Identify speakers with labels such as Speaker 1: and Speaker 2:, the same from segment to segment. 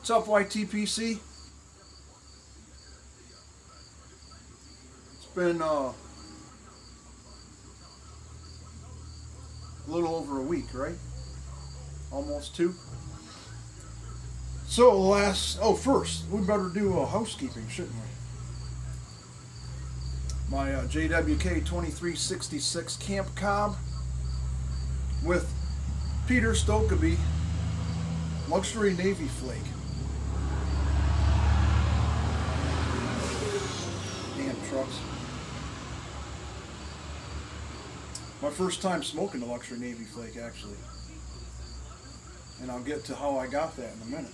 Speaker 1: What's up, YTPC? It's been a little over a week, right? Almost 2. So first, we better do housekeeping, shouldn't we? My JWK 2366 Camp Cobb with Peter Stokeby Luxury Navy Flake. Damn trucks. My first time smoking the Luxury Navy Flake, actually. And I'll get to how I got that in a minute.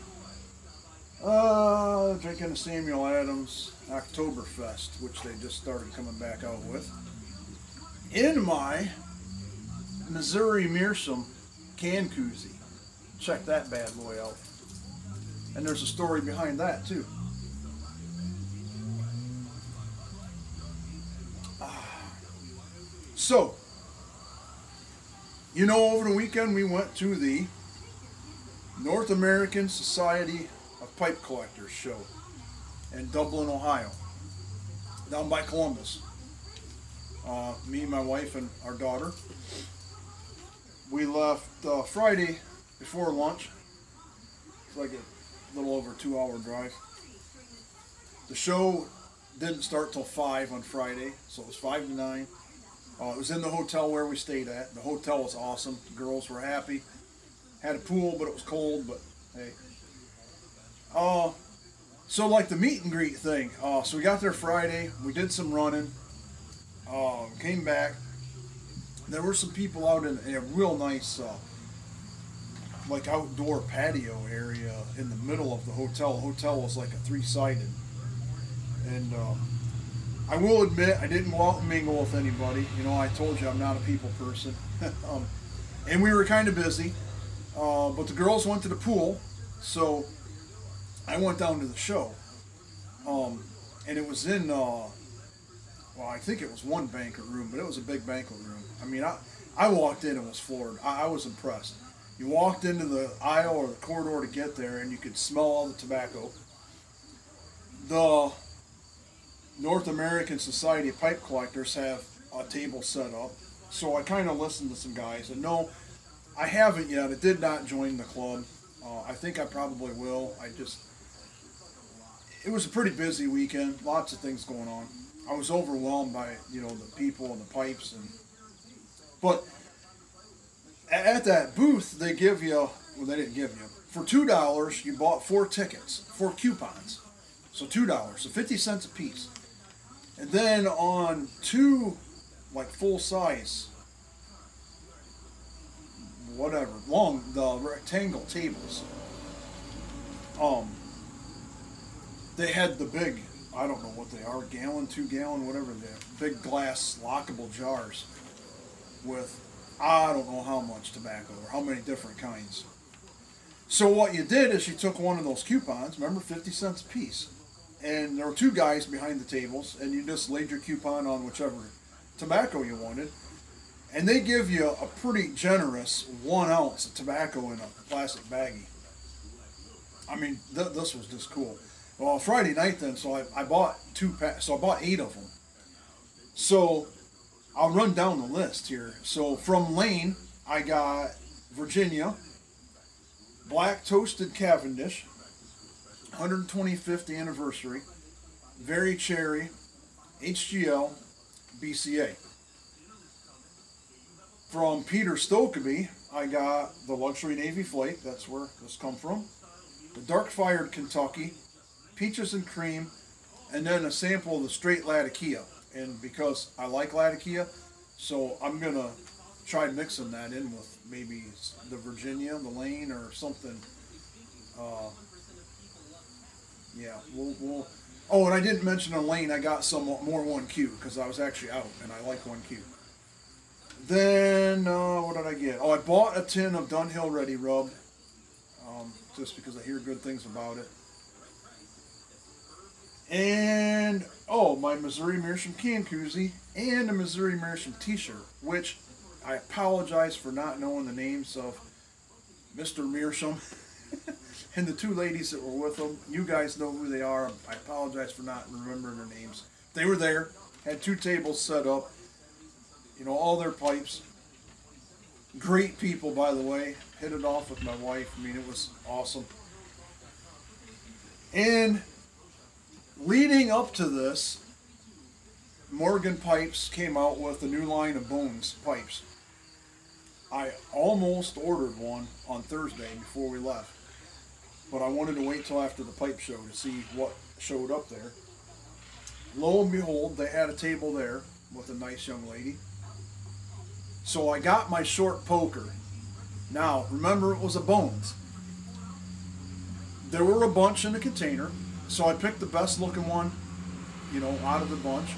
Speaker 1: Drinking the Samuel Adams Oktoberfest, which they just started coming back out with. In my Missouri Meerschaum can koozie. Check that bad boy out. And there's a story behind that too. So, you know, over the weekend we went to the North American Society of Pipe Collectors show in Dublin, Ohio, down by Columbus. Me, my wife, and our daughter. We left Friday before lunch. It's like a little over 2-hour drive. The show didn't start till 5 on Friday, so it was 5 to 9. It was in the hotel where we stayed at. The hotel was awesome. The girls were happy. Had a pool, but it was cold, but hey. So like the meet and greet thing. So we got there Friday. We did some running. Came back. There were some people out in a real nice, like outdoor patio area in the middle of the hotel. The hotel was like a 3-sided. And I will admit, I didn't go out and mingle with anybody. You know, I told you I'm not a people person. And we were kind of busy. But the girls went to the pool, so I went down to the show. And it was in, well, I think it was one banquet room, but it was a big banquet room. I mean, I walked in and was floored. I was impressed. You walked into the aisle or the corridor to get there, and you could smell all the tobacco. The North American Society of Pipe Collectors have a table set up, so I kind of listened to some guys. And no, I haven't yet. I did not join the club. I think I probably will. It was a pretty busy weekend. Lots of things going on. I was overwhelmed by, you know, the people and the pipes. But at that booth, they give you, well, they didn't give you, for $2, you bought 4 tickets, 4 coupons. So $2, so 50 cents a piece. And then on 2, like full size, whatever, the rectangle tables, they had the big, I don't know what they are, gallon, 2-gallon, whatever they are, big glass lockable jars with, I don't know how much tobacco or how many different kinds. So what you did is you took one of those coupons, remember, 50 cents a piece, and there were 2 guys behind the tables, and you just laid your coupon on whichever tobacco you wanted. And they give you a pretty generous 1 ounce of tobacco in a plastic baggie. I mean, this was just cool. Well, Friday night then, so I bought 2 packs, so I bought 8 of them. So I'll run down the list here. So from Lane, I got Virginia, Black Toasted Cavendish, 125th anniversary, Very Cherry, HGL, BCA. From Peter Stokeby, I got the Luxury Navy Flake, that's where this come from, the Dark Fired Kentucky, Peaches and Cream, and then a sample of the straight Latakia. And because I like Latakia, so I'm going to try mixing that in with maybe the Virginia, the Lane, or something. Yeah, we'll. Oh, and I didn't mention on Lane, I got some more 1Q, because I was actually out, and I like 1Q. Then, what did I get? Oh, I bought a tin of Dunhill Ready Rub, just because I hear good things about it. And, oh, my Missouri Meerschaum can koozie and a Missouri Meerschaum t-shirt, which I apologize for not knowing the names of Mr. Meerschaum. And the two ladies that were with them, you guys know who they are. I apologize for not remembering their names. They were there, had 2 tables set up, you know, all their pipes. Great people, by the way. Hit it off with my wife. I mean, it was awesome. And leading up to this, Morgan Pipes came out with a new line of Bones pipes. I almost ordered one on Thursday before we left, but I wanted to wait till after the pipe show to see what showed up there. Lo and behold, they had a table there with a nice young lady. So I got my short poker. Now, remember, it was a Bones. There were a bunch in the container, so I picked the best looking one, you know, out of the bunch.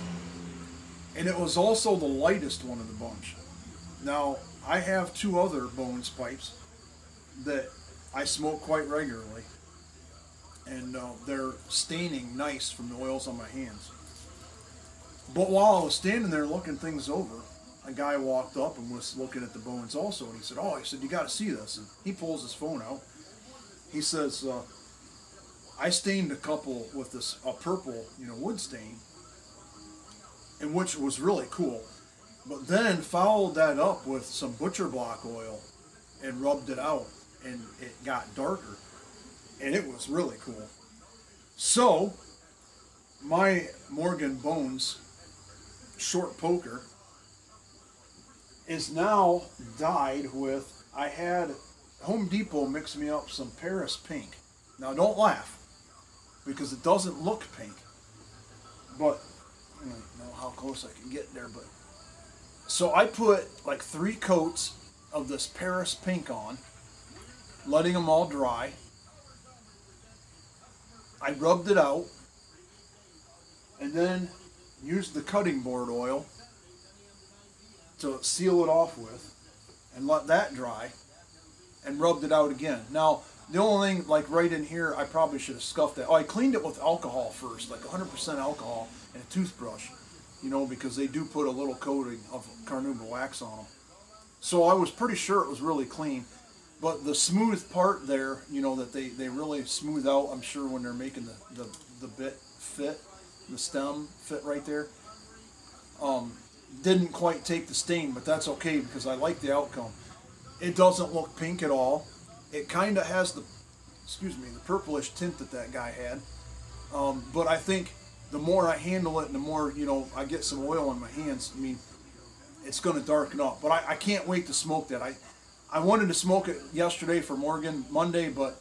Speaker 1: And it was also the lightest one of the bunch. Now, I have 2 other Bones pipes that I smoke quite regularly. And they're staining nice from the oils on my hands. But while I was standing there looking things over, a guy walked up and was looking at the Bones also. And he said, oh, he said, you got to see this. And he pulls his phone out. He says, I stained a couple with a purple, you know, wood stain, and which was really cool. But then followed that up with some butcher block oil and rubbed it out, and it got darker, and it was really cool. So my Morgan Bones short poker is now dyed with, I had Home Depot mix me up some Paris pink. Now don't laugh, because it doesn't look pink, but I don't know how close I can get there. But so I put like 3 coats of this Paris pink on, letting them all dry. I rubbed it out and then used the cutting board oil to seal it off with and let that dry and rubbed it out again. Now, the only thing, like right in here, I probably should have scuffed that. Oh, I cleaned it with alcohol first, like 100% alcohol and a toothbrush, you know, because they do put a little coating of carnauba wax on them. So I was pretty sure it was really clean. But the smooth part there, you know, that they really smooth out, I'm sure, when they're making the bit fit, the stem fit right there, didn't quite take the stain, but that's okay because I like the outcome. It doesn't look pink at all. It kind of has the purplish tint that guy had. But I think the more I handle it and the more, you know, I get some oil on my hands, I mean, it's going to darken up. But I can't wait to smoke that. I wanted to smoke it yesterday for Morgan Monday, but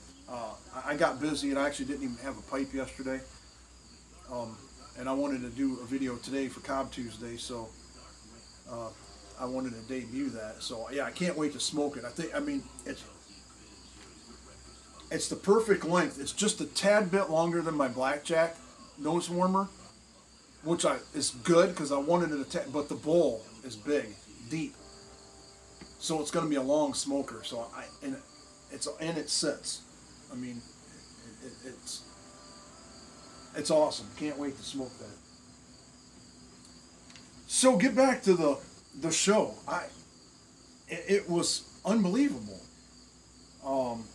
Speaker 1: I got busy and I actually didn't even have a pipe yesterday. And I wanted to do a video today for Cobb Tuesday, so I wanted to debut that. So yeah, I can't wait to smoke it. I mean, it's the perfect length. It's just a tad bit longer than my Blackjack nose warmer, which is good because I wanted it but the bowl is big, deep. So it's going to be a long smoker. So and it sits. I mean, it's awesome. Can't wait to smoke that. So get back to the show. It was unbelievable.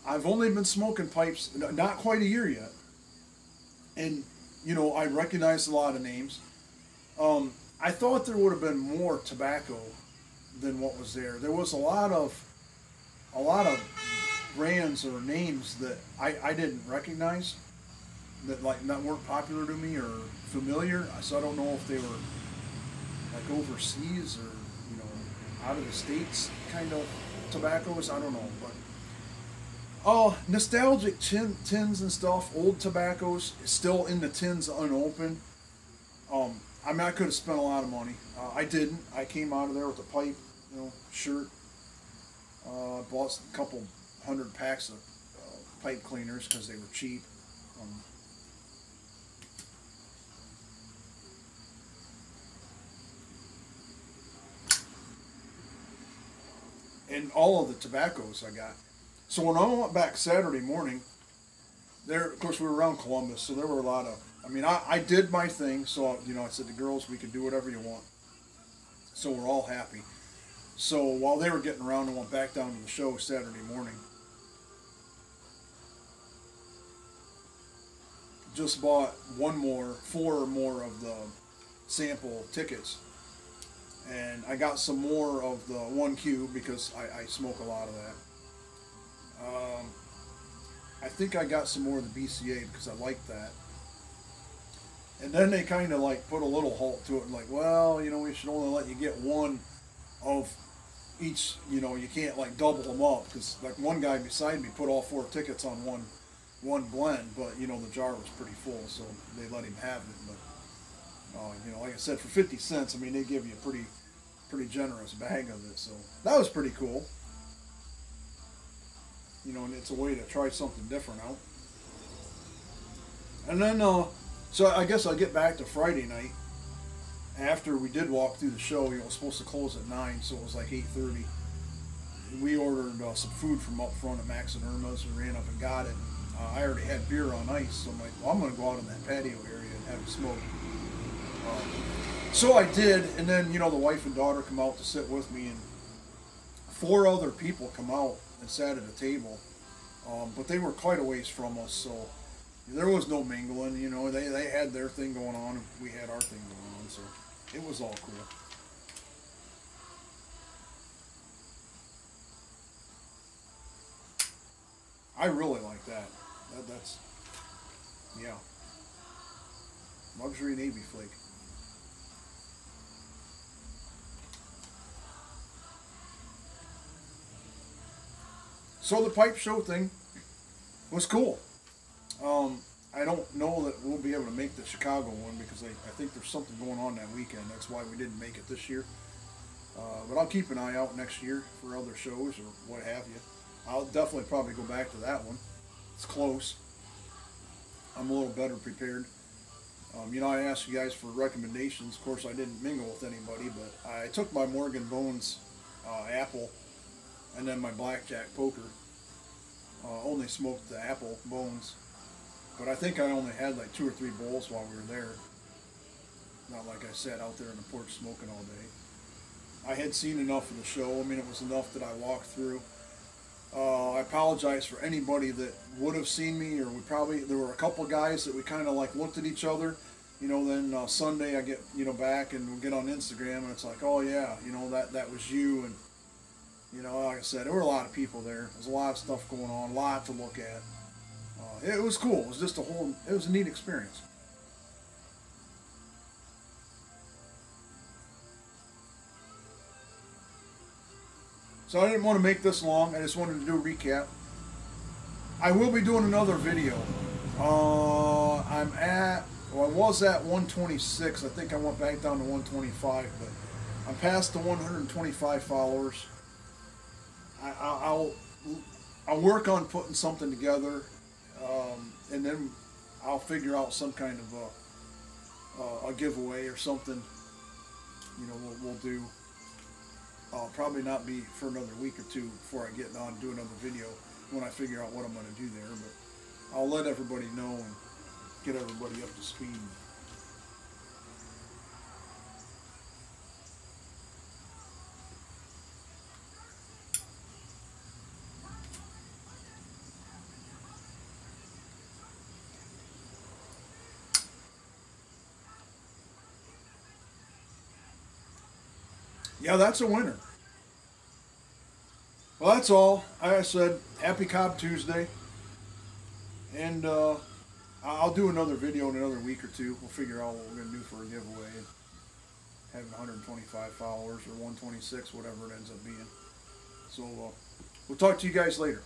Speaker 1: I've only been smoking pipes not quite a year yet, and you know, I recognized a lot of names. I thought there would have been more tobacco than what was there. There was a lot of brands or names that I didn't recognize, that weren't popular to me or familiar. So I don't know if they were like overseas or, you know, out of the States kind of tobaccos. I don't know, but nostalgic tins and stuff, old tobaccos still in the tins unopened. I mean, I could have spent a lot of money. I didn't. I came out of there with a pipe, you know, shirt. Bought a couple 100 packs of pipe cleaners because they were cheap. And all of the tobaccos I got. So when I went back Saturday morning, there, of course, we were around Columbus, so there were a lot of, I mean, I did my thing, so, you know, I said to girls, we could do whatever you want. So we're all happy. So while they were getting around, I went back down to the show Saturday morning. just bought four or more of the sample tickets. And I got some more of the 1Q because I smoke a lot of that. I think I got some more of the BCA because I like that. And then they kind of like put a little halt to it and like, well, you know, we should only let you get one of each, you know, you can't like double them up because like one guy beside me put all 4 tickets on one blend, but you know the jar was pretty full, so they let him have it. But you know, like I said, for 50 cents, I mean, they give you a pretty generous bag of it, so that was pretty cool. You know, and it's a way to try something different out. And then, so I guess I'll get back to Friday night. After we did walk through the show, you know, it was supposed to close at 9, so it was like 8:30. We ordered some food from up front at Max and Irma's and ran up and got it. I already had beer on ice, so I'm like, well, I'm going to go out in that patio area and have a smoke. So I did, and then, you know, the wife and daughter come out to sit with me, and 4 other people come out and sat at a table. But they were quite a ways from us, so there was no mingling. You know, they had their thing going on, and we had our thing going on, so it was all cool. I really like that. That's, yeah. Luxury Navy Flake. So the pipe show thing was cool. I don't know that we'll be able to make the Chicago one because I think there's something going on that weekend. That's why we didn't make it this year. But I'll keep an eye out next year for other shows or what have you. I'll definitely probably go back to that one. It's close. I'm a little better prepared. You know, I asked you guys for recommendations. Of course, I didn't mingle with anybody, but I took my Morgan Bones apple and then my blackjack poker. Only smoked the apple bones, but I think I only had like 2 or 3 bowls while we were there. Not like I sat out there on the porch smoking all day. I had seen enough of the show. I mean, it was enough that I walked through. I apologize for anybody that would have seen me, or there were a couple guys that we kind of like looked at each other, you know. Then Sunday I get, you know, back and we get on Instagram and it's like, oh yeah, you know, that was you. And you know, like I said, there were a lot of people there. There's a lot of stuff going on, a lot to look at. It was cool. It was just it was a neat experience. So I didn't want to make this long. I just wanted to do a recap. I will be doing another video. I was at 126. I think I went back down to 125, but I'm past the 125 followers. I'll work on putting something together, and then I'll figure out some kind of a giveaway or something. You know, we'll do. I'll probably not be for another week or two before I get on and do another video when I figure out what I'm going to do there. But I'll let everybody know and get everybody up to speed. Yeah, that's a winner. Well, that's all. Like I said, happy Cobb Tuesday. And I'll do another video in another week or two. We'll figure out what we're going to do for a giveaway. Having 125 followers or 126, whatever it ends up being. So we'll talk to you guys later.